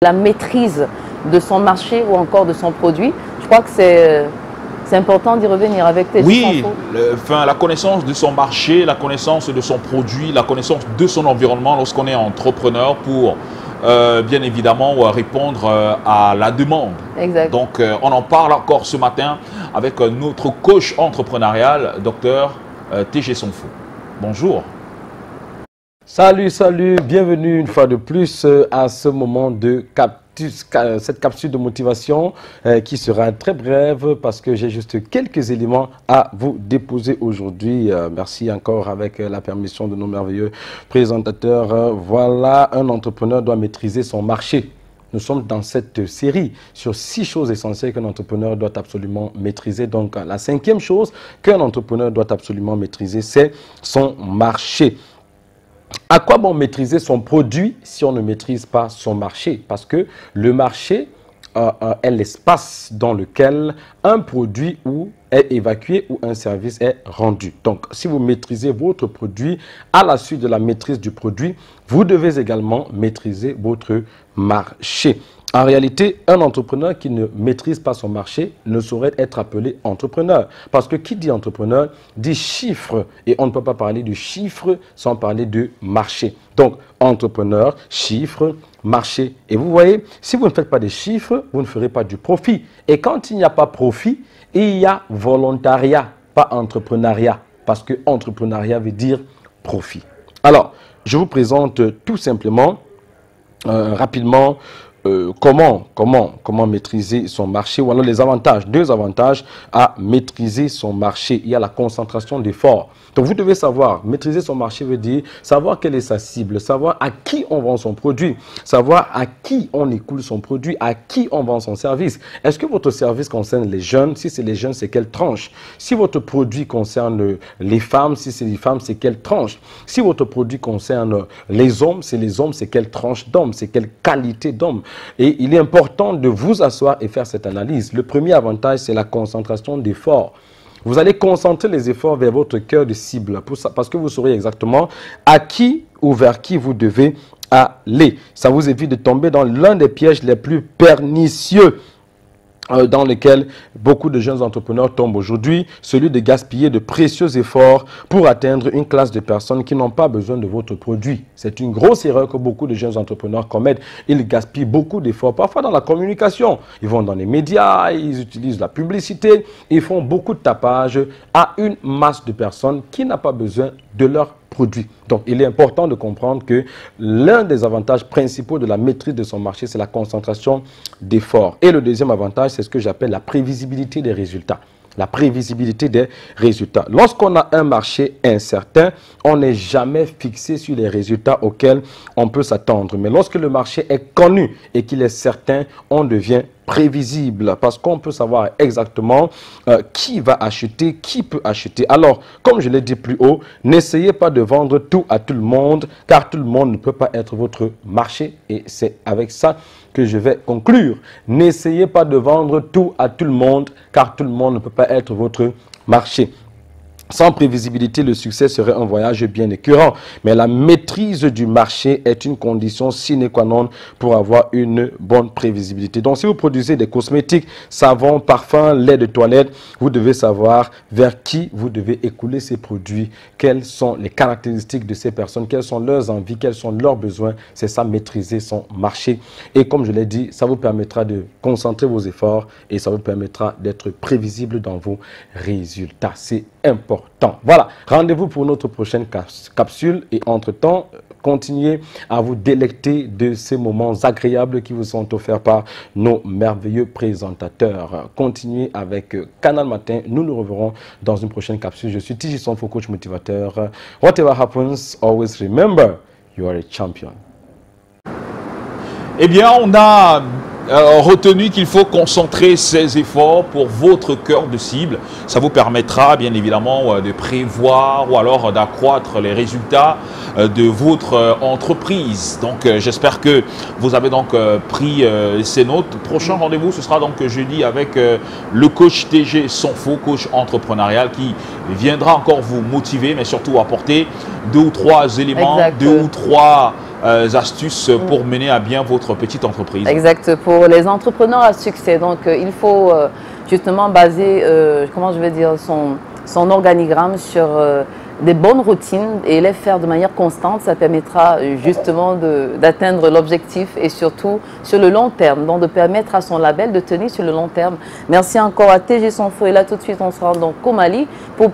la maîtrise de son marché ou encore de son produit. Je crois que c'est important d'y revenir avec tes Oui, la connaissance de son marché, la connaissance de son produit, la connaissance de son environnement lorsqu'on est entrepreneur pour bien évidemment répondre à la demande. Exact. Donc on en parle encore ce matin avec notre coach entrepreneurial, Dr TG Sonfo. Bonjour. Salut, salut, bienvenue une fois de plus à ce moment de cette capsule de motivation qui sera très brève parce que j'ai juste quelques éléments à vous déposer aujourd'hui. Merci encore avec la permission de nos merveilleux présentateurs. Voilà, un entrepreneur doit maîtriser son marché. Nous sommes dans cette série sur 6 choses essentielles qu'un entrepreneur doit absolument maîtriser. Donc, la 5e chose qu'un entrepreneur doit absolument maîtriser, c'est son marché. À quoi bon maîtriser son produit si on ne maîtrise pas son marché? Parce que le marché est l'espace dans lequel un produit est évacué ou un service est rendu. Donc, si vous maîtrisez votre produit, à la suite de la maîtrise du produit, vous devez également maîtriser votre marché. En réalité, un entrepreneur qui ne maîtrise pas son marché ne saurait être appelé entrepreneur. Parce que qui dit entrepreneur dit chiffre. Et on ne peut pas parler de chiffre sans parler de marché. Donc, entrepreneur, chiffre, marché. Et vous voyez, si vous ne faites pas de chiffres, vous ne ferez pas du profit. Et quand il n'y a pas profit, il y a volontariat, pas entrepreneuriat. Parce que entrepreneuriat veut dire profit. Alors, je vous présente tout simplement, rapidement, comment maîtriser son marché, ou alors les avantages, 2 avantages à maîtriser son marché. Il y a la concentration d'efforts. Donc vous devez savoir, maîtriser son marché veut dire savoir quelle est sa cible, savoir à qui on vend son produit, savoir à qui on écoule son produit, à qui on vend son service. Est-ce que votre service concerne les jeunes? Si c'est les jeunes, c'est quelle tranche? Si votre produit concerne les femmes, si c'est les femmes, c'est quelle tranche? Si votre produit concerne les hommes, c'est quelle tranche d'hommes? C'est quelle qualité d'hommes? Et il est important de vous asseoir et faire cette analyse. Le premier avantage, c'est la concentration d'efforts. Vous allez concentrer les efforts vers votre cœur de cible parce que vous saurez exactement à qui ou vers qui vous devez aller. Ça vous évite de tomber dans l'un des pièges les plus pernicieux dans lesquels beaucoup de jeunes entrepreneurs tombent aujourd'hui, celui de gaspiller de précieux efforts pour atteindre une classe de personnes qui n'ont pas besoin de votre produit. C'est une grosse erreur que beaucoup de jeunes entrepreneurs commettent. Ils gaspillent beaucoup d'efforts, parfois dans la communication. Ils vont dans les médias, ils utilisent la publicité, ils font beaucoup de tapage à une masse de personnes qui n'a pas besoin de leur produit. Donc, il est important de comprendre que l'un des avantages principaux de la maîtrise de son marché, c'est la concentration d'efforts. Et le deuxième avantage, c'est ce que j'appelle la prévisibilité des résultats. La prévisibilité des résultats. Lorsqu'on a un marché incertain, on n'est jamais fixé sur les résultats auxquels on peut s'attendre. Mais lorsque le marché est connu et qu'il est certain, on devient prévisible parce qu'on peut savoir exactement qui va acheter, qui peut acheter. Alors, comme je l'ai dit plus haut, n'essayez pas de vendre tout à tout le monde car tout le monde ne peut pas être votre marché et c'est avec ça que je vais conclure. N'essayez pas de vendre tout à tout le monde car tout le monde ne peut pas être votre marché. Sans prévisibilité, le succès serait un voyage bien écœurant. Mais la maîtrise du marché est une condition sine qua non pour avoir une bonne prévisibilité. Donc, si vous produisez des cosmétiques, savons, parfums, lait de toilette, vous devez savoir vers qui vous devez écouler ces produits, quelles sont les caractéristiques de ces personnes, quelles sont leurs envies, quels sont leurs besoins. C'est ça, maîtriser son marché. Et comme je l'ai dit, ça vous permettra de concentrer vos efforts et ça vous permettra d'être prévisible dans vos résultats. C'est important. Voilà, rendez-vous pour notre prochaine capsule et entre-temps, continuez à vous délecter de ces moments agréables qui vous sont offerts par nos merveilleux présentateurs. Continuez avec Canal Matin. Nous nous reverrons dans une prochaine capsule. Je suis TG Sonfo, coach motivateur. Whatever happens, always remember, you are a champion. Eh bien, on a retenu qu'il faut concentrer ses efforts pour votre cœur de cible. Ça vous permettra bien évidemment de prévoir ou alors d'accroître les résultats de votre entreprise. Donc j'espère que vous avez donc pris ces notes. Prochain rendez-vous, ce sera donc jeudi avec le coach TG Sonfo, coach entrepreneurial qui viendra encore vous motiver mais surtout apporter 2 ou 3 éléments, 2 ou 3 astuces pour mener à bien votre petite entreprise? Exact, pour les entrepreneurs à succès. Donc, il faut justement baser, comment je vais dire, son organigramme sur des bonnes routines et les faire de manière constante. Ça permettra justement d'atteindre l'objectif et surtout sur le long terme. Donc, de permettre à son label de tenir sur le long terme. Merci encore à TG Sanfo. Et là, tout de suite, on se rend donc au Mali pour